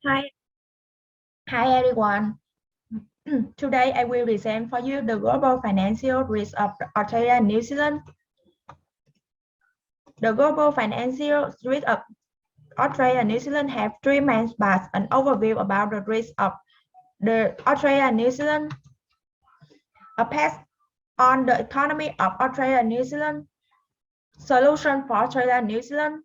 Hi, hi everyone. Today I will present for you the global financial risk of Australia and New Zealand. The global financial risk of Australia and New Zealand have three main parts: an overview about the risk of the Australia and New Zealand, a pass on the economy of Australia and New Zealand, solution for Australia and New Zealand,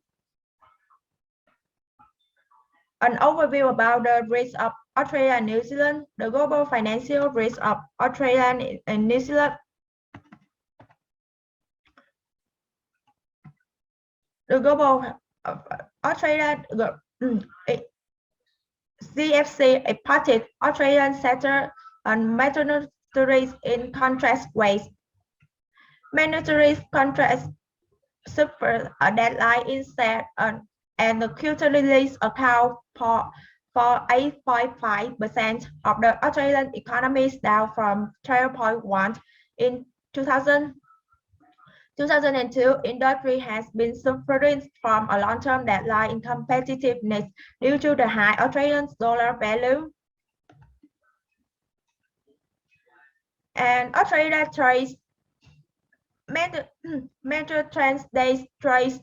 an overview about the risk of Australia and New Zealand, the global financial risk of Australia and New Zealand. The global Australia CFC a parted Australian sector and monetary in contrast ways. Monetary contrast suffer a deadline instead and the quarterly account for 8.5% of the Australian economy down from 12.1 in 2002, industry has been suffering from a long-term decline in competitiveness due to the high Australian dollar value. And Australia trades major trends days trades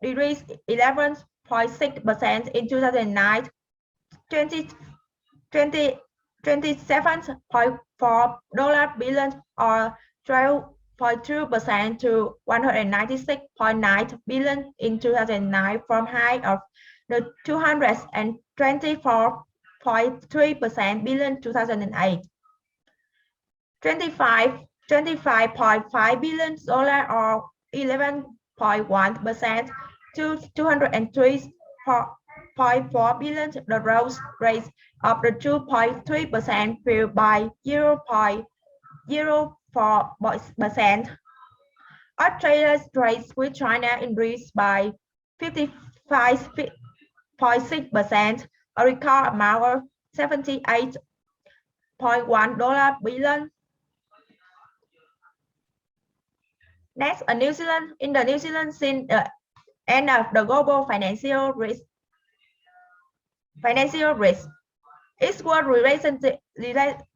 decreased 11.6% in 2009, 27.4 billion or 12.2% to 196.9 billion in 2009 from high of the 224.3% billion 2008. 25.5 billion or 11.1% to 203.4 billion. The growth rate of the 2.3% fell by 0.04%. Australia's trade with China increased by 55.6%, a record amount of $78.1 billion. Next, New Zealand. In the New Zealand, since the end of the global financial risk, it was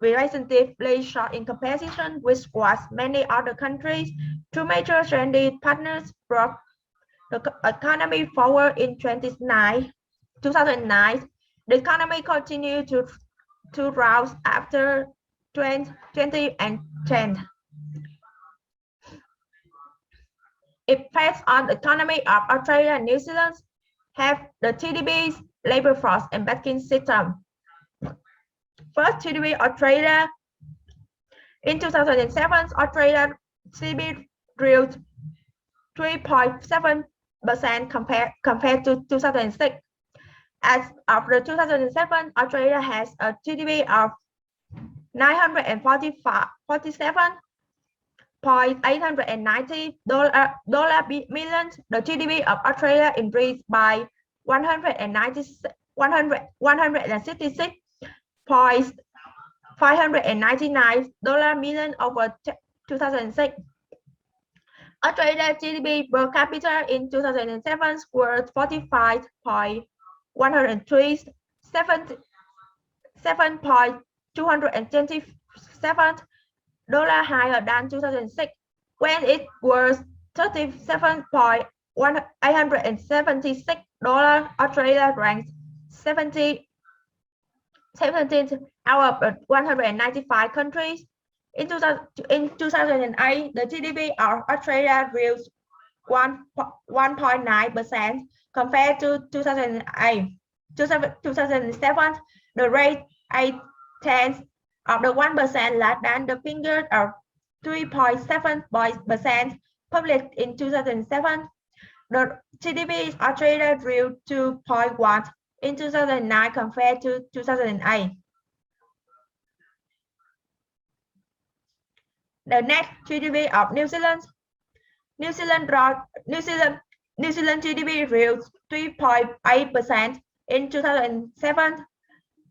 relatively short in comparison with what many other countries. Two major trading partners brought the economy forward in 2009. The economy continued to rise after 2010. Effects on the economy of Australia and New Zealand have the TDP, labor force, and banking system. First, TDP Australia. In 2007, Australia GDP grew 3.7% compared to 2006. As of 2007, Australia has a GDP of $947.890 million. The GDP of Australia increased by 166.599 million over 2006. Australia GDP per capita in 2007 was 7.227 higher than 2006, when it was $37.876. Australia ranked 17th out of 195 countries. In 2008, the GDP of Australia grew 1.9% compared to 2008. 2007, the rate 8/10 of the 1% less than the figure of 3.7% published in 2007. The GDP of Australia grew 2.1 in 2009 compared to 2008. The next GDP of New Zealand. New Zealand GDP grew 3.8% in 2007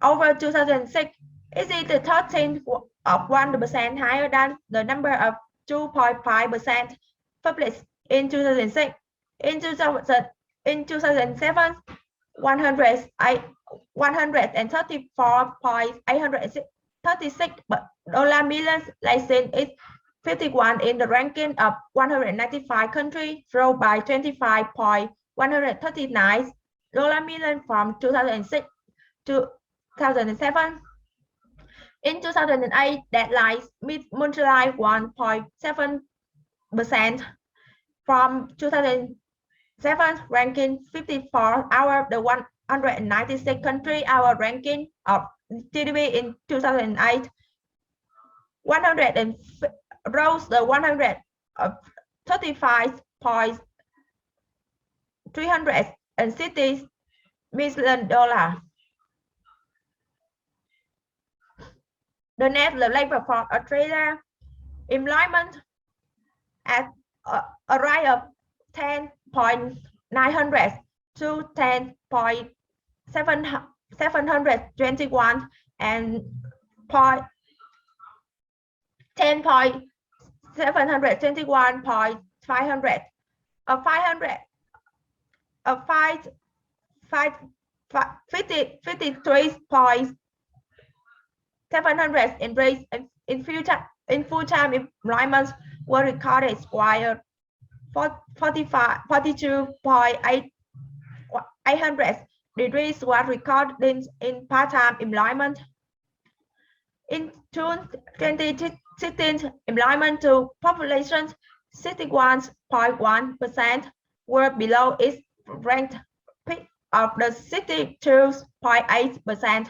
over 2006. It is the 13th of 1% higher than the number of 2.5% published in 2006. In 2007, $134.836 million, Latin is 51 in the ranking of 195 countries, rose by 25.139 million from 2006 to 2007. In 2008, deadlines multiplied 1.7% from 2007, ranking 54 out of the 196 country. Our ranking of GDP in 2008 rose the 135.360 million dollars. The net labor force Australia employment at a rise of 10.900 to 10.721 and 10.721.500 53.700 increase in full-time employment were recorded, while 42.800 decrease was recorded in part-time employment. In June 2016, employment to population 61.1% were below its ranked peak of the 62.8%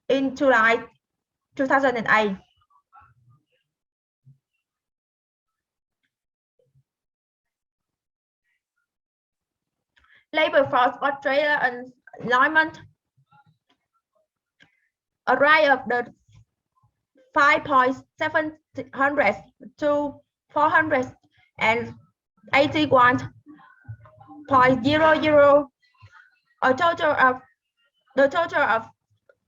in July 2008. Labor force Australia employment a rise of the 5.700 to 481.00, a total of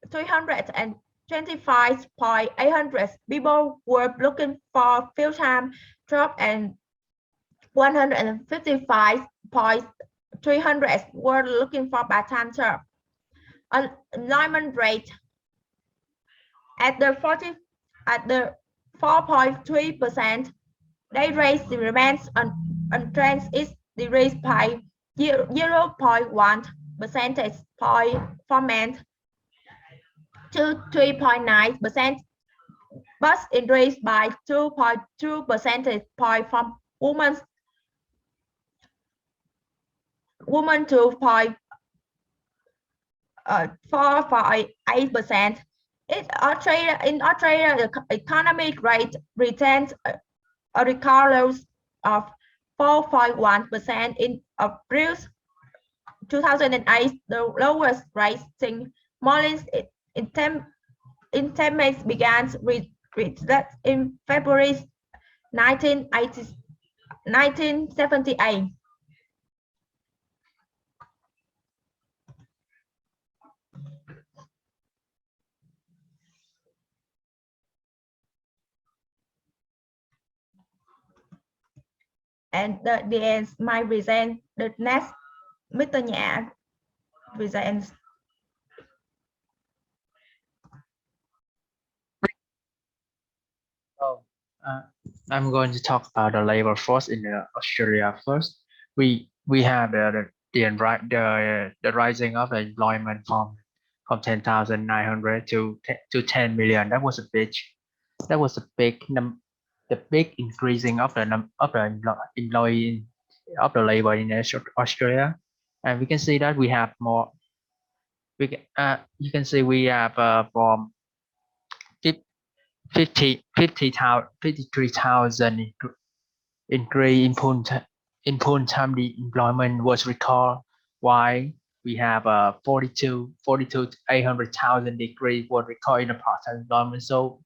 325.800 people were looking for full-time job and 155.300 were looking for part-time job. Unemployment rate at the 4.3%, day rate remains unchanged. It decreased by 0.1 percentage point for men to 3.9%, but increased by 2.2 percentage point from women to 4.8%. In Australia, the economic rate retains a record low of 4.1% in April 2008, the lowest rate since Molins intimates began in February 1978. And the end might present the next Mr. Nhã presents. I'm going to talk about the labor force in Australia first. We have the rising of the employment from 10,900 to 10 million. That was a big the big increasing of the employee of the labor in Australia, and we can see that we have more. You can see we have from 53,000 increase in full-time employment was recorded, while we have 800,000 decrease was recorded in the part-time employment. So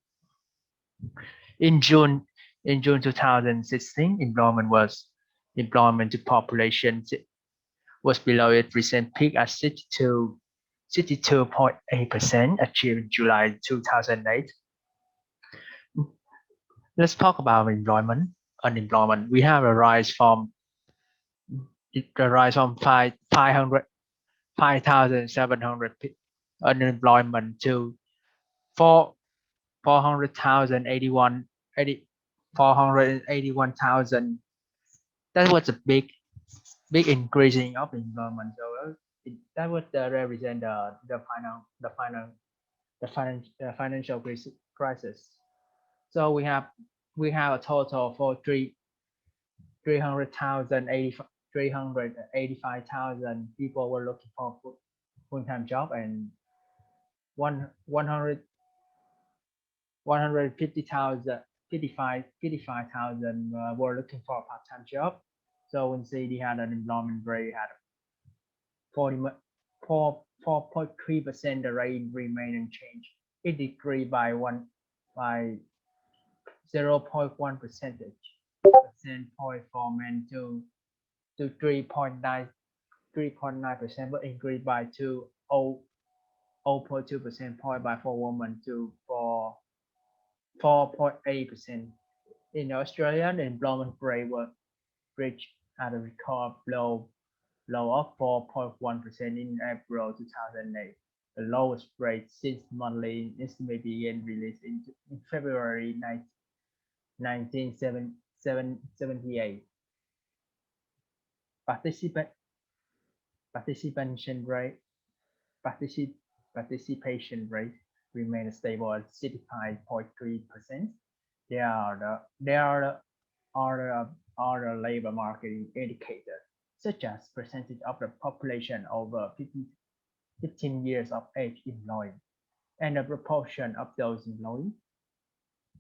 in June 2016, employment to population was below its recent peak at 62.8%, achieved in July 2008. Let's talk about unemployment. We have a rise from 500 5,700 unemployment to 4 400,000 481,000. That was a big increasing of employment. So that would represent the financial crisis. So we have a total for 385,000 people were looking for full-time job, and one 100 150,000 55,000 were looking for a part-time job. So when see the unemployment rate had 4.3%, the rate remained unchanged. It decreased by 0.1 percentage point for men to 3.9%, but increased by 0.2 percent point by for women to 4.8%. In Australia, the employment rate was reached at a record low of 4.1% in April 2008, the lowest rate since monthly estimate began released in February 1978. Participation rate participation rate remained stable at 65.3%. There are other labor market indicators, such as percentage of the population over 15 years of age employed, and the proportion of those employed.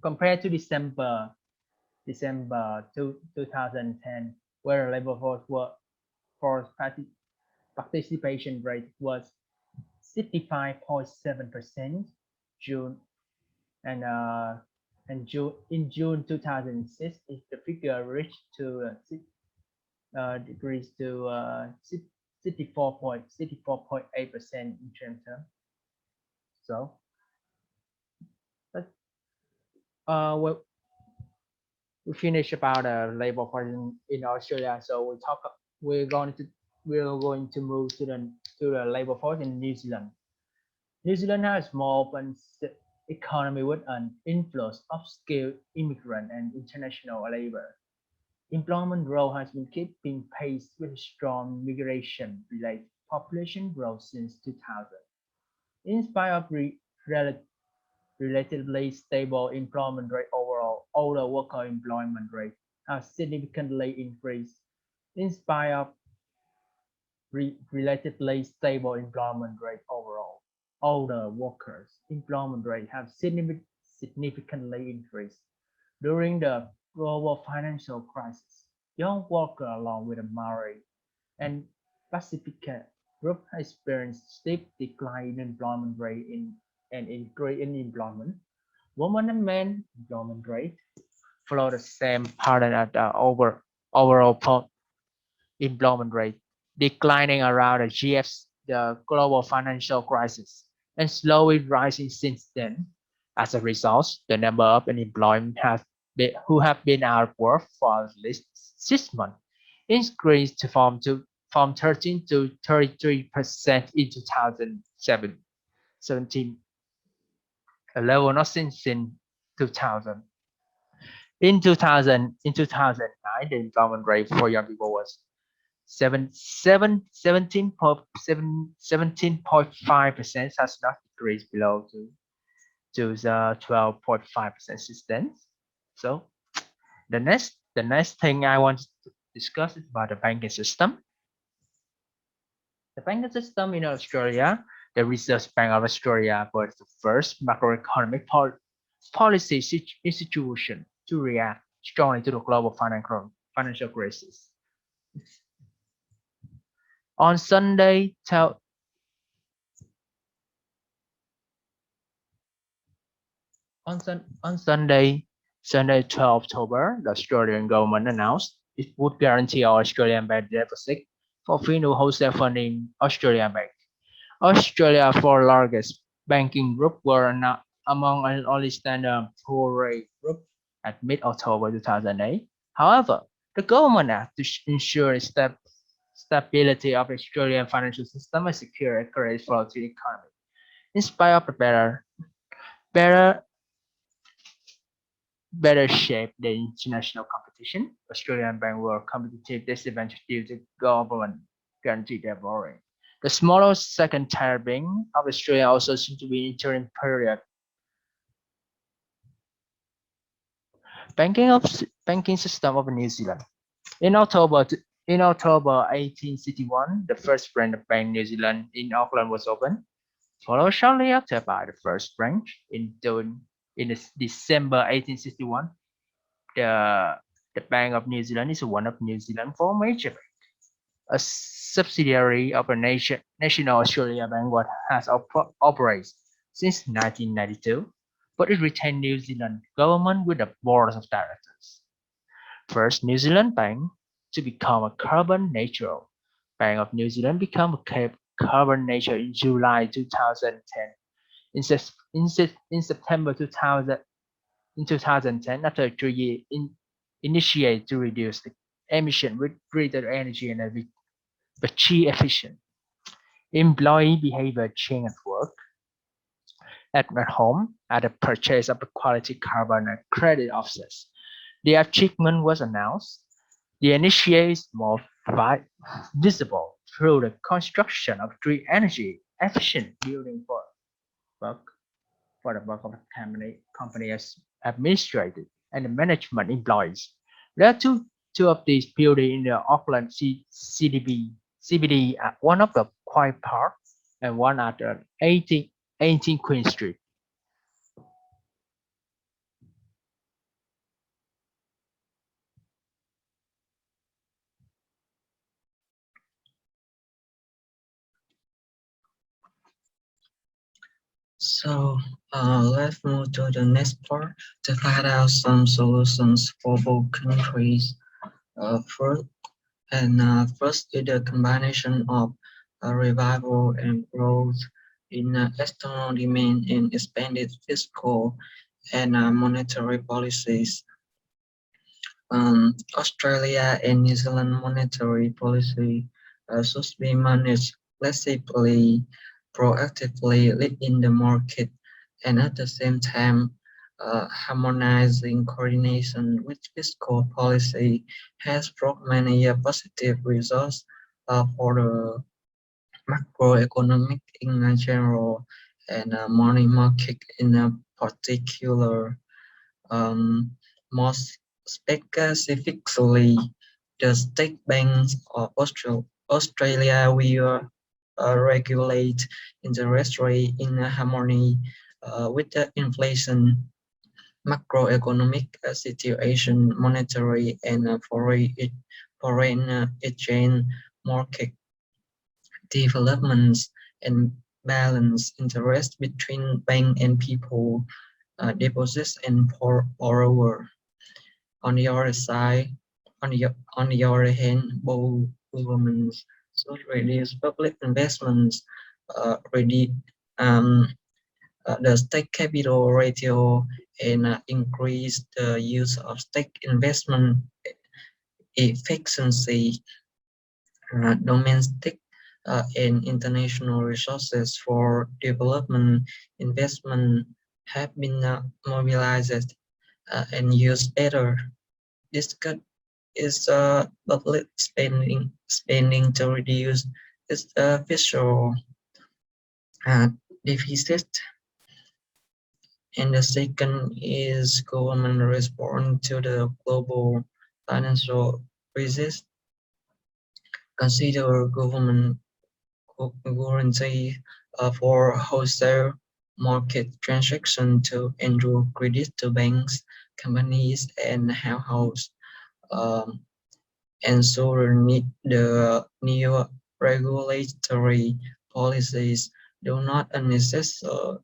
Compared to December 2010, where the labor force participation rate was 65.7%. In June 2006, the figure reached to decreased to 64.8% in terms of. So, well, we finished about labor force in Australia. So we're going to move to the labor force in New Zealand. New Zealand has a small open economy with an influx of skilled immigrant and international labor. Employment growth has been keeping pace with strong migration-related population growth since 2000. In spite of relatively stable employment rate overall, older worker employment rate has significantly increased. In spite of relatively stable employment rate overall, older workers employment rate have significantly increased. During the global financial crisis, young workers along with the Maori and Pacific group experienced steep decline in employment rate and increase in employment. Women and men employment rate follow the same pattern as the overall employment rate, declining around the global financial crisis, and slowly rising since then. As a result, the number of unemployed who have been out of work for at least 6 months increased from 13 to 33% in 2017, a level not seen since 2000. In 2009, the employment rate for young people was 17.5%, has not decreased below to the 12.5% since then. So the next thing I want to discuss is about the banking system. The banking system in Australia, the Reserve Bank of Australia was the first macroeconomic policy institution to react strongly to the global financial crisis. On Sunday, on Sunday, 12 October, the Australian government announced it would guarantee our Australian bank deposit for new wholesale funding Australian Bank. Australia's four largest banking group were not among only Standard & Poor's group at mid-October 2008. However, the government had to ensure stability of the Australian financial system and secure a credit flow to the economy. In spite of the better shape than international competition, Australian banks were competitive disadvantage due to government guaranteed their borrowing. The smaller second-tier bank of Australia also seemed to be interim period. Banking system of New Zealand. In October 1861, the first branch of Bank New Zealand in Auckland was opened, followed shortly after by the first branch in December 1861. The Bank of New Zealand is one of New Zealand's four major banks. A subsidiary of a National Australia Bank has operated since 1992, but it retained New Zealand government with a board of directors. First New Zealand Bank to become a carbon neutral. Bank of New Zealand became a carbon neutral in July 2010. In September 2010, after 3 years, initiated to reduce the emission with greater energy and achieve efficient. Employee behavior change at work, at home, at the purchase of the quality carbon credit offsets. The achievement was announced. The initiative is more visible through the construction of 3 energy efficient buildings for the work of the company as administrated and the management employees. There are two of these buildings in the Auckland CBD, one of the Quiet Park and one at the 18 Queen Street. So let's move to the next part to find out some solutions for both countries. First is the combination of revival and growth in external demand and expanded fiscal and monetary policies. Australia and New Zealand monetary policy should be managed flexibly, proactively leading the market, and at the same time harmonizing coordination with fiscal policy has brought many positive results for the macroeconomic in general and money market in particular. Most specifically, the state banks of Australia will regulate interest rate in harmony with the inflation, macroeconomic situation, monetary and foreign exchange market developments, and balance interest between bank and people, deposits and borrower. On the other side, on the other hand, both governments should reduce public investments, the state capital ratio, and increase the use of state investment efficiency. Domestic and international resources for development investment have been mobilized and used better. This cut is public spending to reduce its fiscal deficit. And the second is government response to the global financial crisis. Consider government guarantee for wholesale market transaction to ensure credit to banks, companies, and households. Ensure the new regulatory policies do not unnecessarily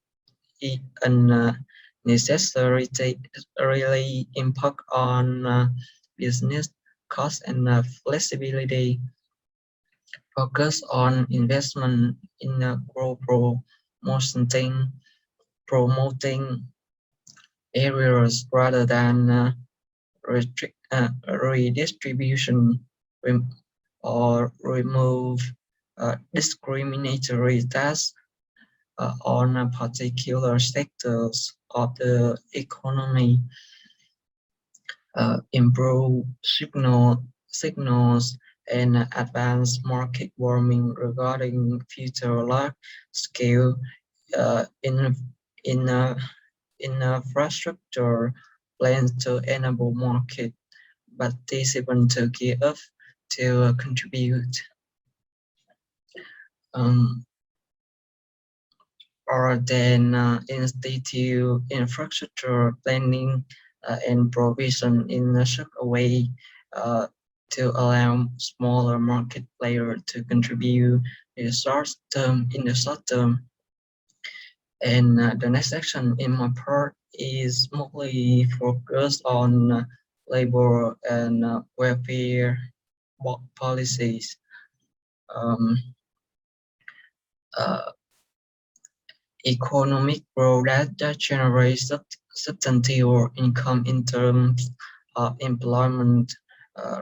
impact on business cost and flexibility. Focus on investment in promoting areas rather than redistribution or remove discriminatory tax on particular sectors of the economy, improve signals and advance market warming regarding future large-scale in infrastructure plans to enable market participants to gear up to contribute. Or then institute infrastructure planning and provision in such a way to allow smaller market players to contribute in the short term. And the next section in my part is mostly focused on labor and welfare policies. Um, uh, Economic growth that generates substantial income in terms of employment,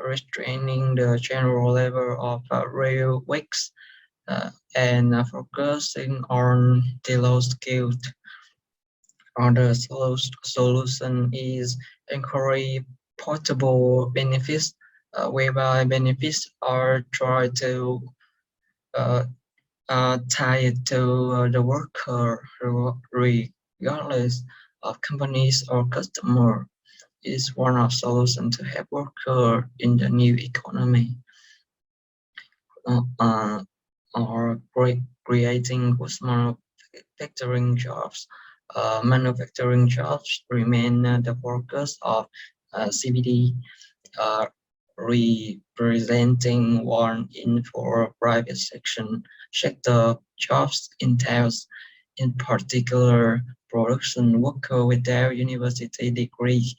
restraining the general level of real wages, and focusing on the low skilled. Another solution is encourage portable benefits, whereby benefits are tried to uh, tied to the worker regardless of companies or customer is one of solutions to help worker in the new economy or creating manufacturing jobs. Manufacturing jobs remain the focus of CBD, representing 1 in 4 private sector jobs entails, in particular, production worker without university degree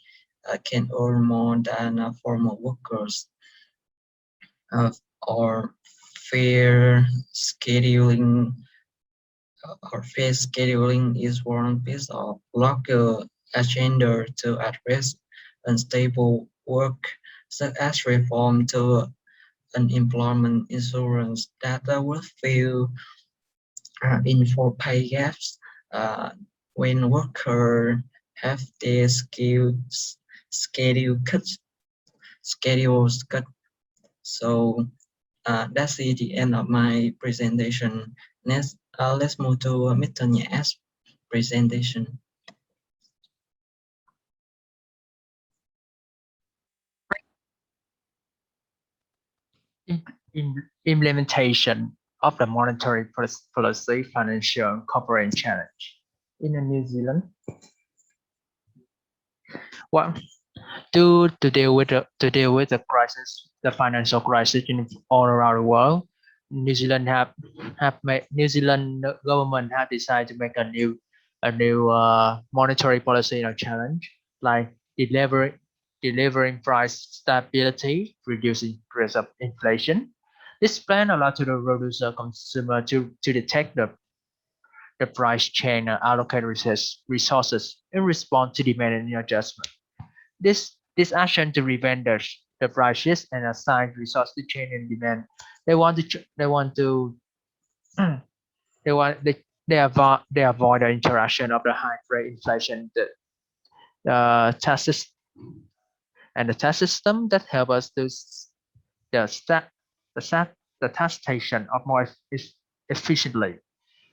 can earn more than formal workers. Or fair scheduling fair scheduling is one piece of local agenda to address unstable work, such as reform to unemployment insurance that will fill in for pay gaps when workers have their schedules cut. So that's the end of my presentation. Next, let's move to Mr. Nhã's presentation. Implementation of the monetary policy, financial and corporate challenge in New Zealand. Well, to deal with the crisis, the financial crisis in all around the world, New Zealand New Zealand government have decided to make a new monetary policy challenge, like delivering price stability, reducing risk of inflation. This plan allows to the producer consumer to detect the price change and allocate resources in response to demand and adjustment. This action to prevent the price shift and assign resource to change in demand. They want to they avoid the interaction of the high rate inflation, the taxes and the tax system that help us to the taxation of more efficiently.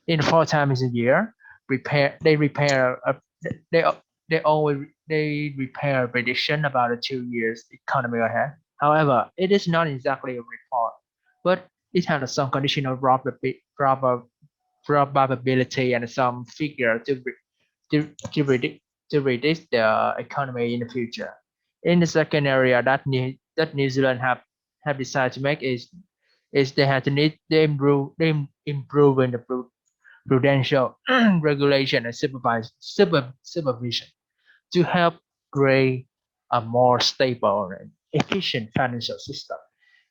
In 4 times a year, they repair prediction about the 2 years economy ahead. However, it is not exactly a report, but it has some conditional probability and some figure to predict the economy in the future. In the second area that New Zealand have decided to make is they have to need they improve in the prudential regulation and supervision to help create a more stable and efficient financial system.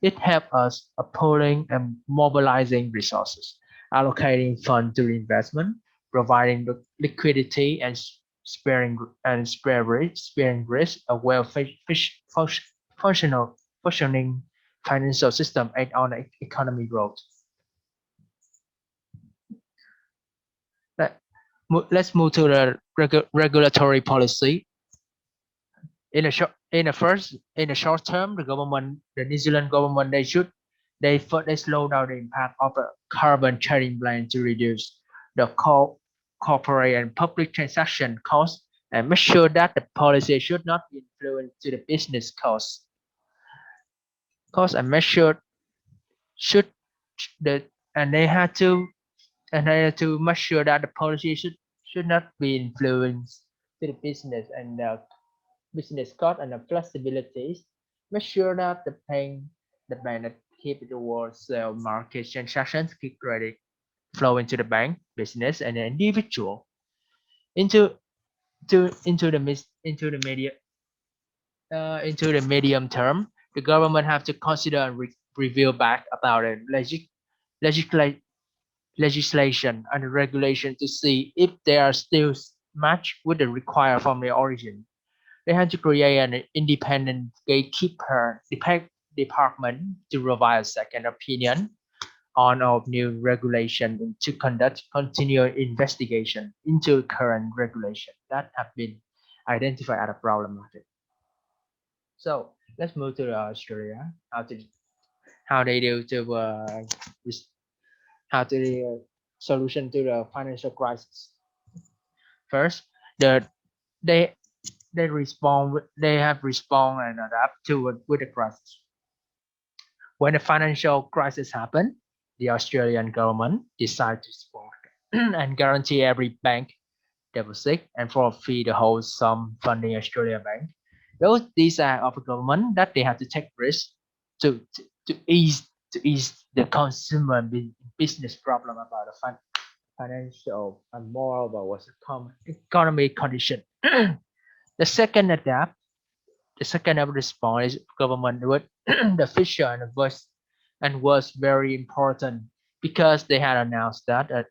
It helps us pooling and mobilizing resources, allocating funds to investment, providing liquidity and sparing risk, a functional functioning financial system and on economy growth. Let's move to the regulatory policy. In the short term, the New Zealand government, they slow down the impact of the carbon trading plan to reduce the corporate and public transaction costs and make sure that the policy should not influence to the business costs. Costs and measure should the and they had to make sure that the policy should not be influenced to the business and the business cost and the flexibilities. Make sure that the bank that keep the wholesale market transactions keep credit flow into the bank, business, and the individual into into the medium term. The government have to consider and review back about it legislation and regulation to see if they are still matched with the required from the origin. They had to create an independent gatekeeper department to provide a second opinion on of new regulation and to conduct continual investigation into current regulation that have been identified as problematic. So let's move to Australia. How they do to how to the solution to the financial crisis. First, the they they have respond and adapt to it with the crisis. When the financial crisis happened, the Australian government decided to support and guarantee every bank deposit and for fee the whole sum funding Australia Bank. These are of the government that they have to take risk to to ease the consumer business problem about the financial and moreover was the economic condition. The second of response is government with the fisher and was very important because they had announced that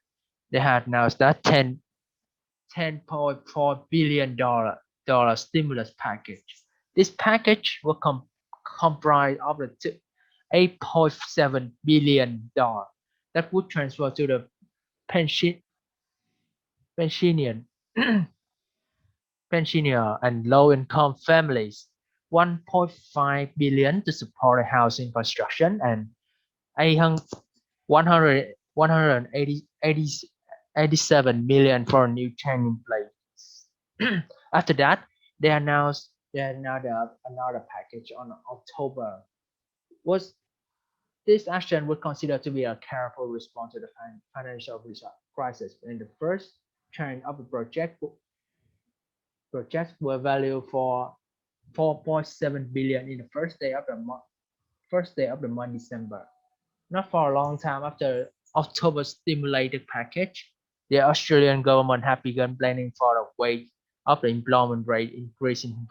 10.4 billion dollar stimulus package. This package will comprise of the 8.7 billion dollar that would transfer to the pensioner pensioner and low-income families, 1.5 billion to support housing construction and 187 million for new training place. After that, they announced another package on October. Was this action would consider to be a careful response to the financial crisis. In the first tranche of the projects were valued for 4.7 billion in the first day of the month December. Not for a long time after October stimulated package, the Australian government have begun planning for a wave of the employment rate increasing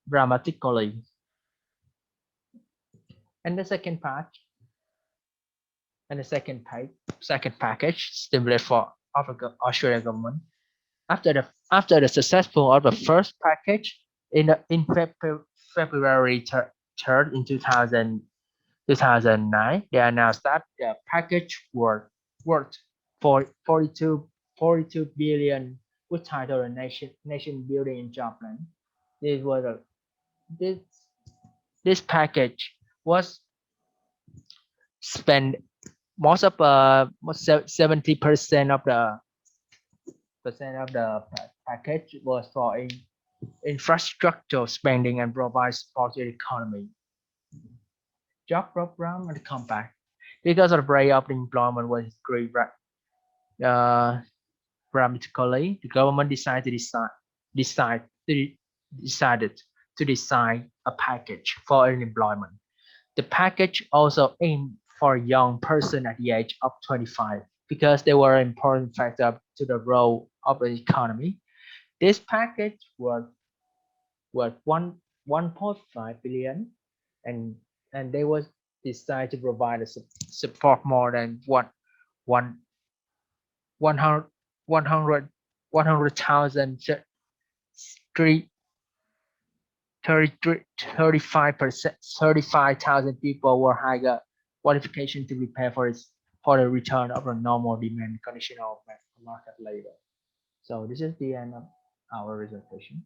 dramatically. And the second second package stimulate for Australian government. After the successful of the first package in February 3rd in 2009, they announced that the package worth 42 billion would title a nation building and job plan. This was this this package was spent most of 70% of the package was for infrastructure spending and provide support to the economy. Job program and compact. Because of the rate of employment was great dramatically, the government decided to design a package for unemployment. The package also aimed for young person at the age of 25 because they were an important factor to the role of the economy. This package was 1.5 billion and they was designed to provide a support more than 100,000 35,000 people were higher qualification to prepare for the return of a normal demand condition of market labor. So this is the end of our presentation.